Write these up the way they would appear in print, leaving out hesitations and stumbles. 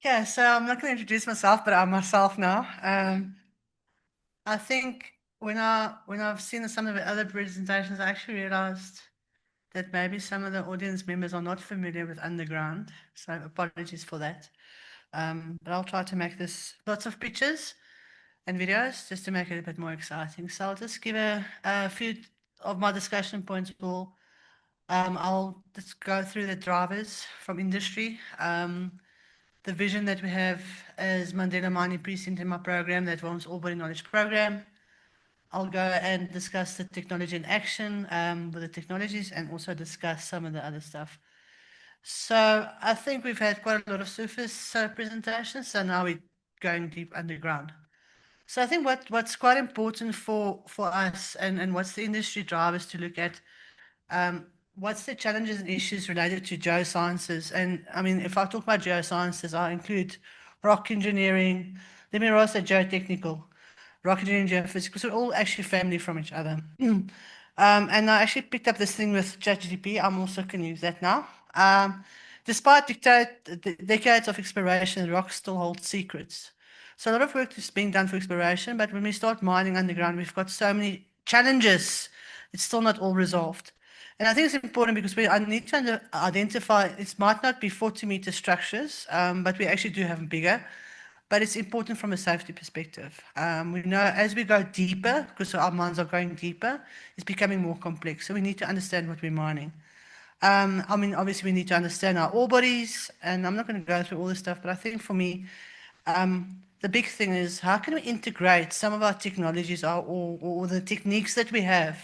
Yeah, so I'm not going to introduce myself, but I'm myself now. I think when I've seen some of the other presentations, I actually realized that maybe some of the audience members are not familiar with underground. So apologies for that. But I'll try to make this lots of pictures and videos just to make it a bit more exciting. So I'll just give a few of my discussion points. I'll just go through the drivers from industry. The vision that we have as Mandela Mining Precinct in my program, the Advanced Ore Body Knowledge Program. I'll go and discuss the technology in action with the technologies and also discuss some of the other stuff. So I think we've had quite a lot of surface presentations, so now we're going deep underground. So I think what's quite important for us and what's the industry drivers to look at, what's the challenges and issues related to geosciences? And I mean, if I talk about geosciences, I include rock engineering, let me also geotechnical, rock engineering, geophysics, because we're all actually family from each other. And I actually picked up this thing with ChatGPT. I'm also can use that now. Despite decades of exploration, the rock still holds secrets. So a lot of work is being done for exploration, but when we start mining underground, we've got so many challenges. It's still not all resolved. And I think it's important because I need to identify, it might not be 40-meter structures, but we actually do have them bigger. But it's important from a safety perspective. We know as we go deeper, because our mines are going deeper, it's becoming more complex. So we need to understand what we're mining. I mean, obviously, we need to understand our ore bodies, and I'm not going to go through all this stuff, but I think for me, the big thing is how can we integrate some of our technologies or the techniques that we have?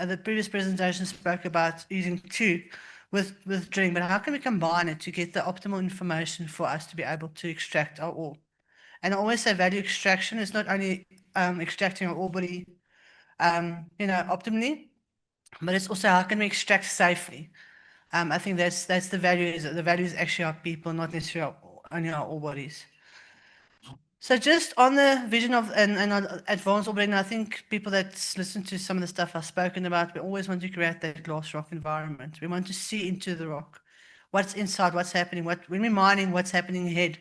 The previous presentation spoke about using two with drilling, but how can we combine it to get the optimal information for us to be able to extract our ore? And I always say value extraction is not only extracting our ore body, optimally, but it's also how can we extract safely. I think that's the value is actually our people, not necessarily only our ore bodies. So just on the vision of and advanced orbiting, I think people that listen to some of the stuff I've spoken about, we always want to create that glass rock environment. We want to see into the rock, what's inside, what's happening, when we're mining, what's happening ahead,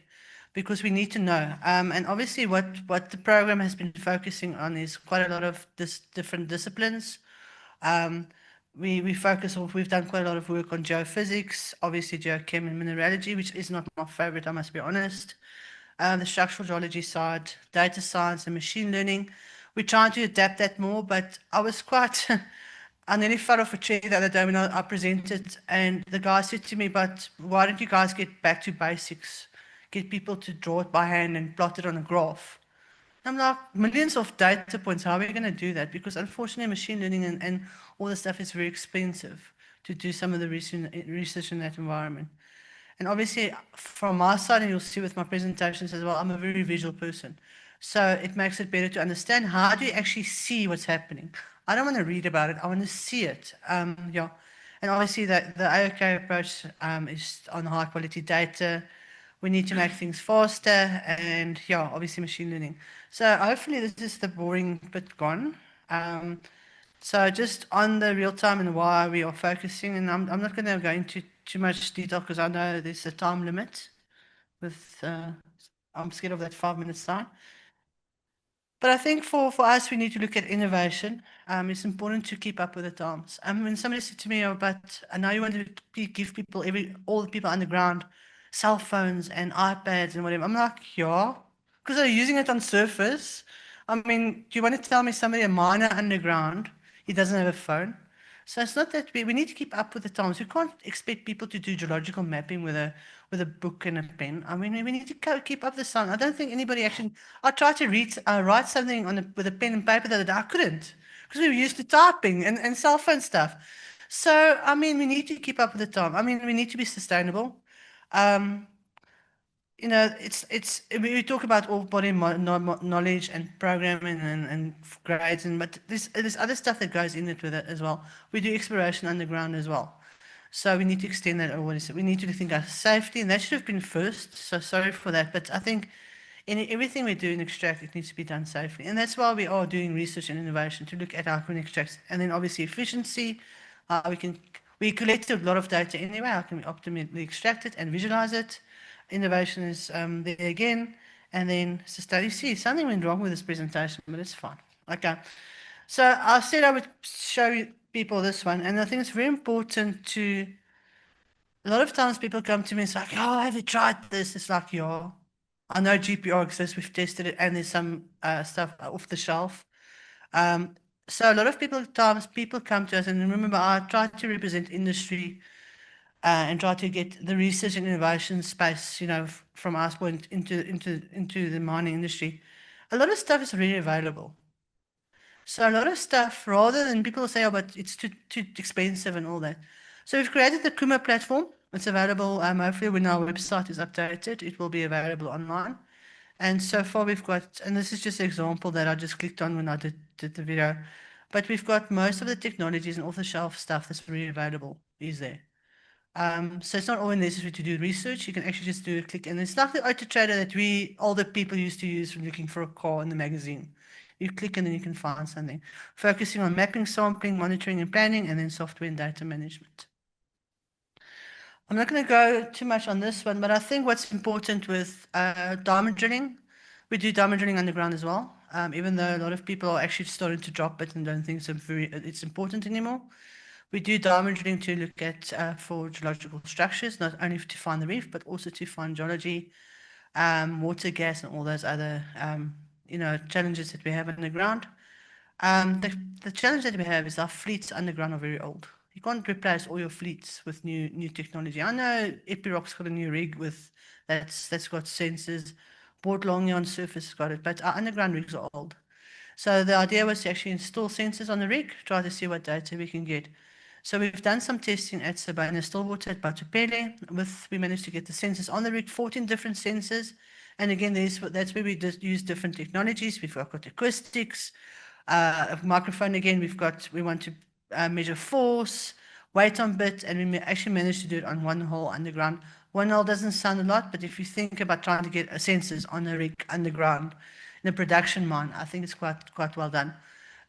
because we need to know. And obviously, what the program has been focusing on is quite a lot of different disciplines. Um, we've done quite a lot of work on geophysics, obviously geochem and mineralogy, which is not my favorite, I must be honest. The structural geology side, data science and machine learning. We're trying to adapt that more, but I was quite, I nearly fell off a chair the other day when I presented, and the guy said to me, but why don't you guys get back to basics? Get people to draw it by hand and plot it on a graph. I'm like, millions of data points, how are we going to do that? Because unfortunately, machine learning and all this stuff is very expensive to do some of the research in that environment. And obviously, from my side, and you'll see with my presentations as well, I'm a very visual person. So it makes it better to understand how do you actually see what's happening. I don't want to read about it, I want to see it. Yeah. And obviously, the AOK approach is on high quality data. We need to make things faster, and yeah, obviously, machine learning. So hopefully, this is the boring bit gone. Um, so just on the real time and why we are focusing, and I'm not going to go into too much detail because I know there's a time limit with, I'm scared of that 5 minute sign. But I think for us, we need to look at innovation. It's important to keep up with the times. When somebody said to me, oh, but I know you want to give people, all the people underground, cell phones and iPads and whatever. I'm like, yeah, because they're using it on surface. I mean, do you want to tell me somebody, a miner underground, he doesn't have a phone? So it's not that we need to keep up with the times. We can't expect people to do geological mapping with a book and a pen. I mean, we need to keep up the song. I don't think anybody actually. I tried to write something with a pen and paper that I couldn't because we were used to typing and cell phone stuff. So I mean, we need to keep up with the time. I mean, we need to be sustainable. Um, it's we talk about all body knowledge and programming and grades but there's other stuff that goes in it with it as well. We do exploration underground as well, so we need to extend that. Or what is it? We need to think of safety, and that should have been first. So sorry for that, but I think in everything we do in extract, it needs to be done safely, and that's why we are doing research and innovation to look at how can we extract, and then obviously efficiency. We collect a lot of data anyway. How can we optimally extract it and visualize it? innovation is there again. And then study C. Something went wrong with this presentation, but it's fine. Okay. So I said I would show people this one, and I think it's very important to. A lot of times people come to me and it's like, "Oh, have you tried this?" It's like, "Yeah, I know GPR exists. We've tested it, and there's some stuff off the shelf." Um, so a lot of people come to us, and remember, I try to represent industry and try to get the research and innovation space, from our point into the mining industry. A lot of stuff is really available. So a lot of stuff, rather than people say, "Oh, but it's too expensive and all that." So we've created the Kuma platform. It's available. Hopefully, when our website is updated, it will be available online. And so far, we've got, and this is just an example that I just clicked on when I did the video, but we've got most of the technologies and off-the-shelf stuff that's really available is there. So it's not always necessary to do research. You can actually just do a click, and it's like the auto trader that older people used to use when looking for a car in the magazine. You click and then you can find something. Focusing on mapping, sampling, monitoring and planning, and then software and data management. I'm not going to go too much on this one, but I think what's important with diamond drilling, we do diamond drilling underground as well. Even though a lot of people are actually starting to drop it and don't think it's important anymore. We do diamond drilling to look at for geological structures, not only to find the reef, but also to find geology, water, gas, and all those other challenges that we have underground. The challenge that we have is our fleets underground are very old. You can't replace all your fleets with new technology. I know Epiroc's got a new rig that's got sensors. Port Longyear on surface has got it, but our underground rigs are old. So the idea was to actually install sensors on the rig, try to see what data we can get. So we've done some testing at Sabina Stillwater at Batupele. We managed to get the sensors on the rig, 14 different sensors. And again, that's where we just use different technologies. We've got acoustics, a microphone again. We want to measure force, weight on bit, and we actually managed to do it on one hole underground. One hole doesn't sound a lot, but if you think about trying to get sensors on a rig underground in a production mine, I think it's quite well done.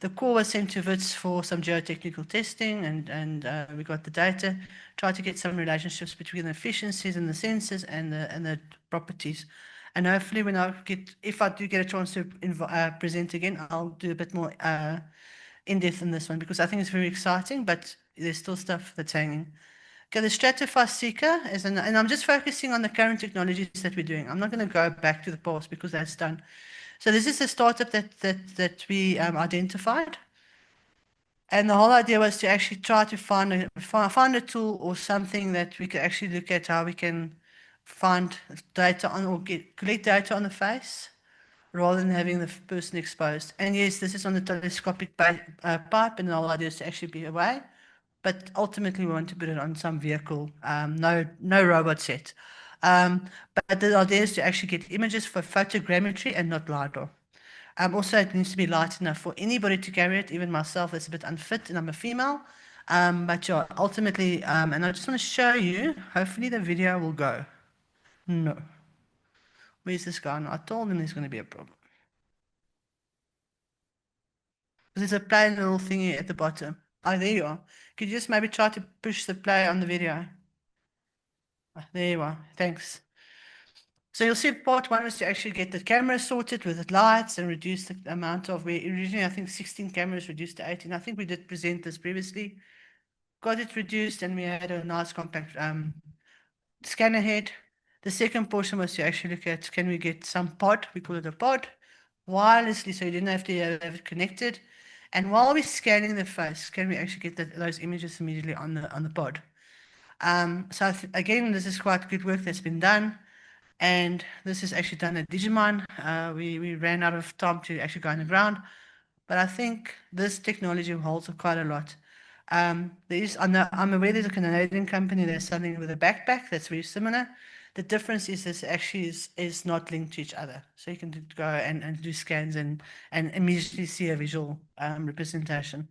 The core was sent to WITS for some geotechnical testing, and we got the data. Tried to get some relationships between the efficiencies and the sensors and the properties. And hopefully, if I do get a chance to present again, I'll do a bit more in depth in this one because I think it's very exciting, but there's still stuff that's hanging. Okay, the Stratify Seeker and I'm just focusing on the current technologies that we're doing. I'm not going to go back to the past because that's done. So this is a startup that we identified. And the whole idea was to actually try to find a tool or something that we could actually look at how we can find data on or collect data on the face rather than having the person exposed. And yes, this is on the telescopic pipe, and the whole idea is to actually be away. But ultimately, we want to put it on some vehicle, no robot set. But the idea is to actually get images for photogrammetry and not LiDAR. Also, it needs to be light enough for anybody to carry it, even myself, that's a bit unfit, and I'm a female. But yeah, ultimately, and I just want to show you, hopefully the video will go. No. Where's this guy? No, I told him there's going to be a problem. There's a play little thingy at the bottom. Oh, there you are. Could you just maybe try to push the play on the video? There you are. Thanks. So you'll see part one was to actually get the camera sorted with the lights and reduce the amount of, we originally, I think 16 cameras reduced to 18. I think we did present this previously. Got it reduced and we had a nice compact scanner head. The second portion was to actually look at, can we get some pod, we call it a pod, wirelessly, so you didn't have to have it connected. And while we're scanning the face, can we actually get those images immediately on the pod? So again, this is quite good work that's been done. And this is actually done at Digimon. We ran out of time to actually go underground. But I think this technology holds quite a lot. I'm aware there's a Canadian company that's selling with a backpack that's very similar. The difference is this actually is not linked to each other. So you can go and do scans and immediately see a visual representation.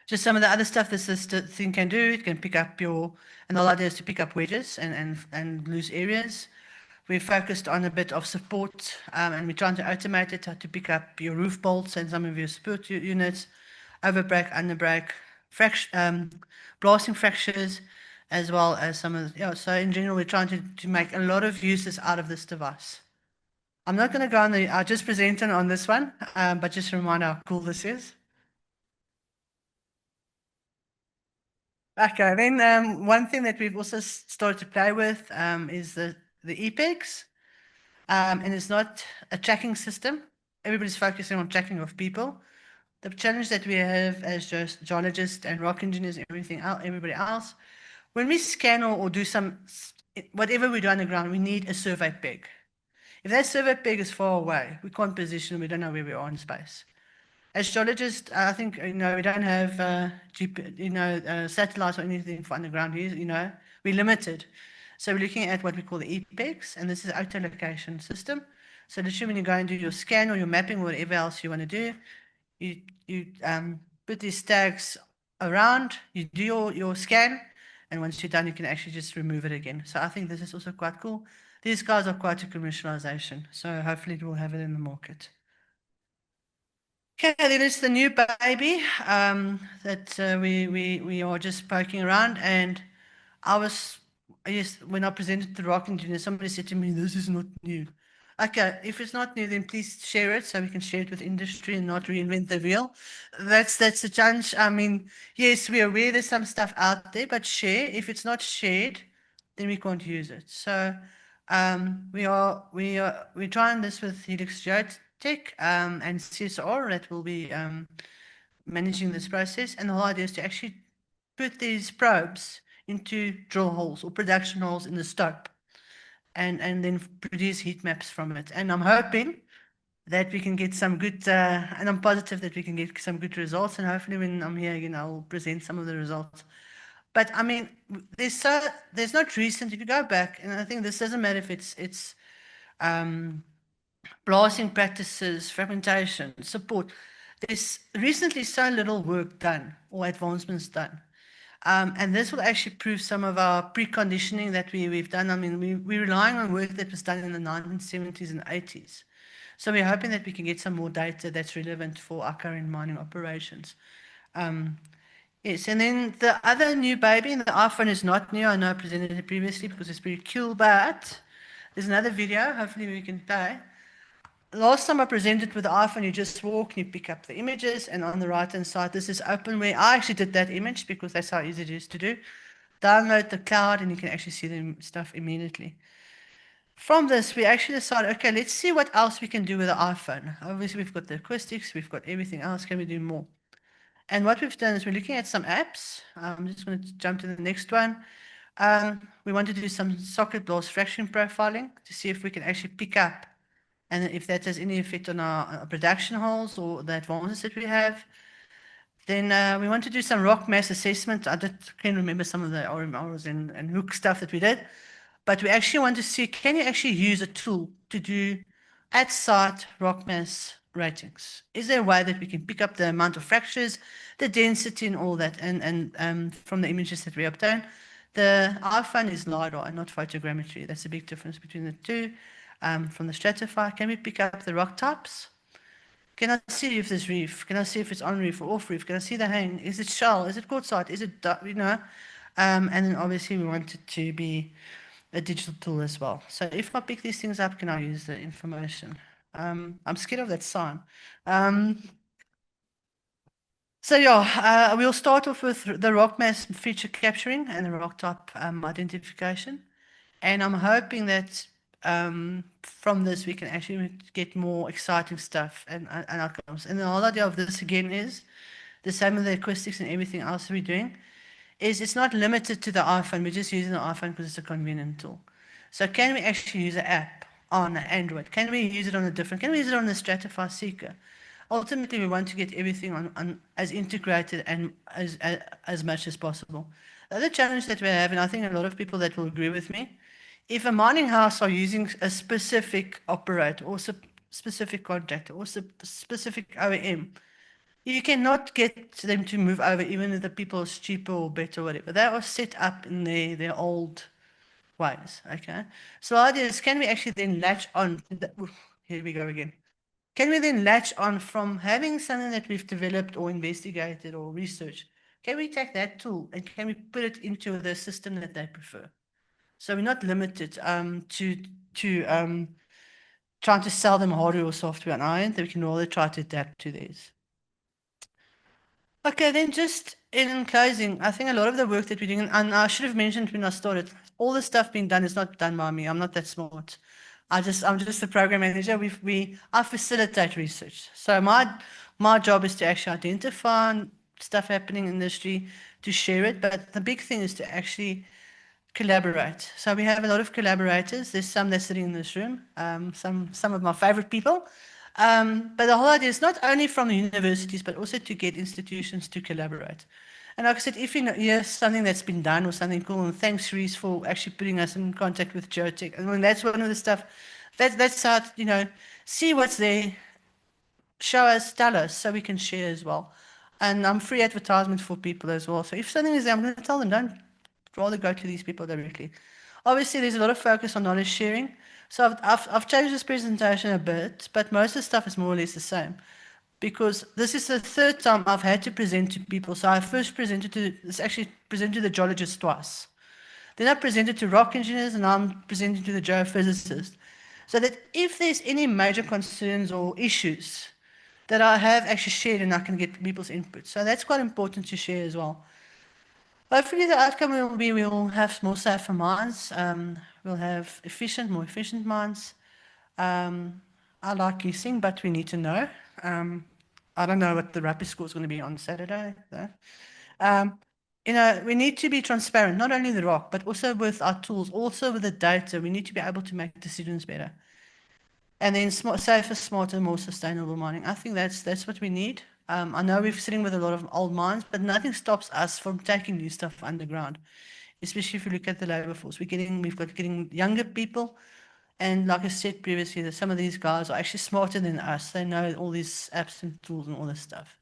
Just some of the other stuff this thing can do, it can pick up and the whole idea is to pick up wedges and loose areas. We focused on a bit of support and we're trying to automate it to pick up your roof bolts and some of your support units, overbreak, underbreak, blasting fractures, as well as some of the, yeah, so in general, we're trying to make a lot of uses out of this device. I'm not going to go on I just presented on this one, but just to remind how cool this is. Okay, then one thing that we've also started to play with is the EPEGs. And it's not a tracking system. Everybody's focusing on tracking of people. The challenge that we have as just geologists and rock engineers and everything else, everybody else, when we scan or do whatever we do underground, we need a survey peg. If that survey peg is far away, we can't position, we don't know where we are in space. As geologists, I think, we don't have, satellites or anything for underground use, we're limited. So we're looking at what we call the EPEX, and this is auto location system. So literally when you go and do your scan or your mapping or whatever else you want to do, you put these tags around, you do your scan, and once you're done, you can actually just remove it again. So I think this is also quite cool. These guys are quite a commercialization, so hopefully we'll have it in the market. Okay, then it's the new baby that we are just poking around, and I was yes when I presented the rock engineer, somebody said to me, "This is not new." Okay, if it's not new, then please share it so we can share it with industry and not reinvent the wheel. That's the challenge. I mean, yes, we're aware there's some stuff out there, but share. If it's not shared, then we can't use it. So we're trying this with Helix Geotech and CSR that will be managing this process. And the whole idea is to actually put these probes into drill holes or production holes in the stope and then produce heat maps from it. And I'm hoping that we can get some good, and I'm positive that we can get some good results. And hopefully, when I'm here again, I'll present some of the results. But I mean, there's not recent. If you go back, and I think this doesn't matter if it's blasting practices, fragmentation, support. There's recently so little work done or advancements done. And this will actually prove some of our preconditioning that we've done. I mean, we're relying on work that was done in the 1970s and 80s. So we're hoping that we can get some more data that's relevant for our current mining operations. Yes, and then the other new baby, and the iPhone is not new. I know I presented it previously because it's pretty cool, but there's another video. Hopefully we can play. Last time I presented with the iPhone, you just walk and you pick up the images, and on the right-hand side, this is open where I actually did that image because that's how easy it is to do. Download the cloud, and you can actually see the stuff immediately. From this, we actually decided, okay, let's see what else we can do with the iPhone. Obviously, we've got the acoustics, we've got everything else. Can we do more? And what we've done is we're looking at some apps. I'm just going to jump to the next one. We want to do some socket blast fraction profiling to see if we can actually pick up and if that has any effect on our production holes or the advances that we have. Then we want to do some rock mass assessment. Can't remember some of the RMRs and hook stuff that we did, but we actually want to see, can you actually use a tool to do at-site rock mass ratings? Is there a way that we can pick up the amount of fractures, the density and all that, and from the images that we obtain? The iPhone is LiDAR and not photogrammetry. That's a big difference between the two. From the stratifier, can we pick up the rock types? Can I see if there's reef? Can I see if it's on reef or off reef? Can I see the hang? Is it shell? Is it quartzite? Is it, and then obviously we want it to be a digital tool as well. So if I pick these things up, can I use the information? I'm scared of that sign. So yeah, we'll start off with the rock mass feature capturing and the rock type identification. And I'm hoping that from this we can actually get more exciting stuff and outcomes. And the whole idea of this again is the same with the acoustics and everything else we're doing, is it's not limited to the iPhone. We're just using the iPhone because it's a convenient tool. So can we actually use an app on Android? Can we use it on can we use it on the Stratify Seeker? Ultimately, we want to get everything on as integrated and as much as possible. The other challenge that we have, and I think a lot of people that will agree with me, if a mining house are using a specific operator or specific contractor or specific OEM, you cannot get them to move over, even if the people is cheaper or better or whatever. They are set up in their old ways. Okay. So the idea is, can we actually then latch on to here we go again. Can we then latch on from having something that we've developed or investigated or researched can we take that tool and can we put it into the system that they prefer? So we're not limited to trying to sell them hardware or software on our end, that we can rather try to adapt to theirs. Okay, then just in closing, I think a lot of the work that we're doing, and I should have mentioned when I started, all the stuff being done is not done by me. I'm not that smart. I'm just the program manager. I facilitate research. So my job is to actually identify stuff happening in the industry, to share it. But the big thing is to actually collaborate. So we have a lot of collaborators. There's some that's sitting in this room, some of my favorite people. But the whole idea is not only from the universities, but also to get institutions to collaborate. And like I said, if you know, hear something that's been done or something cool, and thanks, Reese, for actually putting us in contact with Geotech. I mean, that's one of the stuff, that's how, see what's there, show us, tell us, so we can share as well. And I'm free advertisement for people as well. So if something is there, I'm going to tell them, don't rather go to these people directly. Obviously, there's a lot of focus on knowledge sharing. So I've changed this presentation a bit, but most of the stuff is more or less the same. Because this is the third time I've had to present to people. So I first presented to the geologists twice. Then I presented to rock engineers, and I'm presenting to the geophysicists. So that if there's any major concerns or issues, that I have actually shared and I can get people's input. So that's quite important to share as well. Hopefully the outcome will be we'll have more safer mines. We'll have more efficient mines. I like guessing, but we need to know. I don't know what the rapid score is going to be on Saturday, though. We need to be transparent, not only the rock, but also with our tools, also with the data. We need to be able to make decisions better. And then safer, smarter, more sustainable mining. I think that's what we need. I know we're sitting with a lot of old mines, but nothing stops us from taking new stuff underground. Especially if you look at the labor force, we've got getting younger people, and like I said previously, that some of these guys are actually smarter than us. They know all these apps and tools and all this stuff.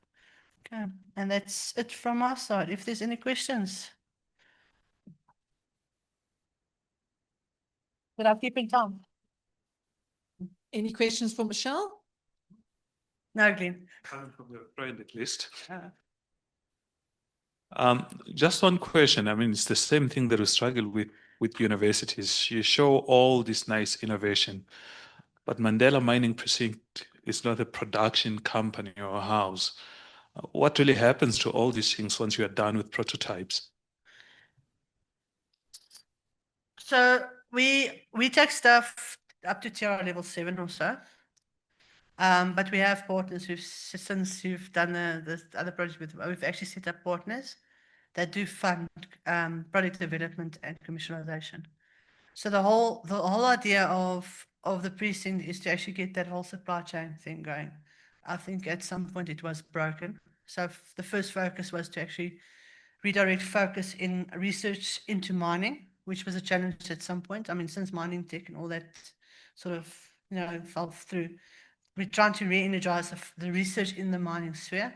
Okay, and that's it from our side. If there's any questions, but I'll keep in time. Any questions for Michelle? No, Glenn. Coming from the friend list. Uh, Just one question. I mean, it's the same thing that we struggle with universities. You show all this nice innovation, but Mandela Mining Precinct is not a production company or a house. What really happens to all these things once you are done with prototypes? So we take stuff up to TR level 7 or so. But we have partners since you've done the other project with, we've actually set up partners that do fund product development and commercialization. So the whole idea of the precinct is to actually get that whole supply chain thing going. I think at some point it was broken. So the first focus was to actually redirect focus in research into mining, which was a challenge at some point. I mean, since mining tech and all that sort of fell through, we're trying to re-energize the research in the mining sphere,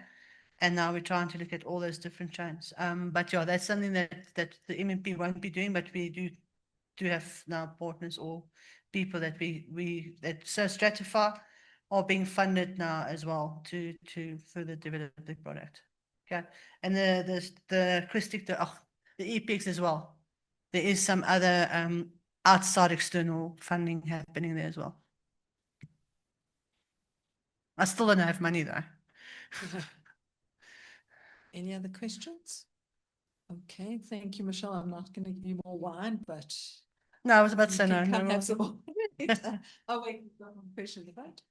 and now we're trying to look at all those different chains. But yeah, that's something that the MMP won't be doing, but we do have now partners or people that that so Stratify are being funded now as well to further develop the product. Okay, and the Christic, the EPEX as well. There is some other outside external funding happening there as well. I still don't have money though. Any other questions? Okay, thank you, Michelle. I'm not going to give you more wine, but No, I was about to you say no. can come No, have some more. Oh, wait, we've got one question in the front.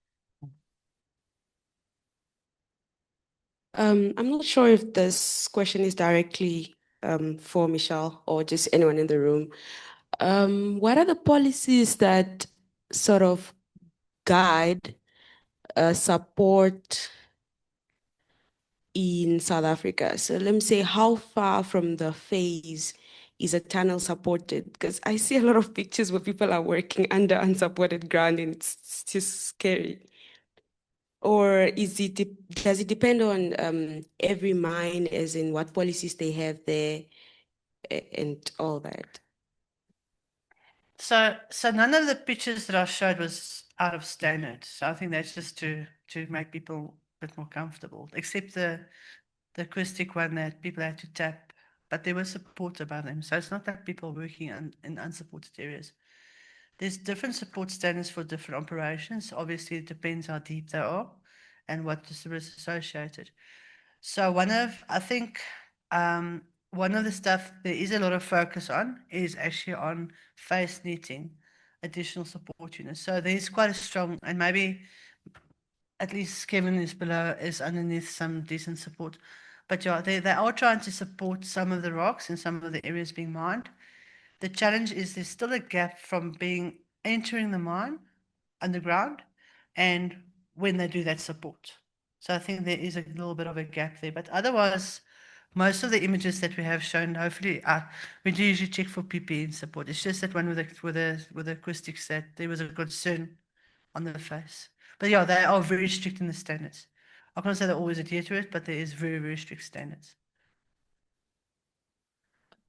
I'm not sure if this question is directly for Michelle or just anyone in the room. What are the policies that sort of guide support in South Africa? So let me say, how far from the phase is a tunnel supported? Because I see a lot of pictures where people are working under unsupported ground, and it's just scary. Or does it depend on every mine, as in what policies they have there and all that? So none of the pictures that I showed was out of standard. So I think that's just to make people a bit more comfortable. Except the acoustic one that people had to tap, but they were supported by them. So it's not like people working in unsupported areas. There's different support standards for different operations. Obviously, it depends how deep they are and what the service is associated. So I think one of the stuff there is a lot of focus on is actually on face netting, additional support units. So there's quite a strong, and maybe at least Kevin is underneath some decent support. But yeah, they are trying to support some of the rocks and some of the areas being mined. The challenge is there's still a gap from entering the mine underground and when they do that support. So I think there is a little bit of a gap there. But otherwise, most of the images that we have shown, hopefully, we do usually check for PPE and support. It's just that one with the acoustics that there was a concern on the face. But yeah, they are very strict in the standards. I can't say they always adhere to it, but there is very, very strict standards.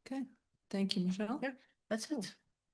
Okay, thank you, Michelle. Yeah, that's it.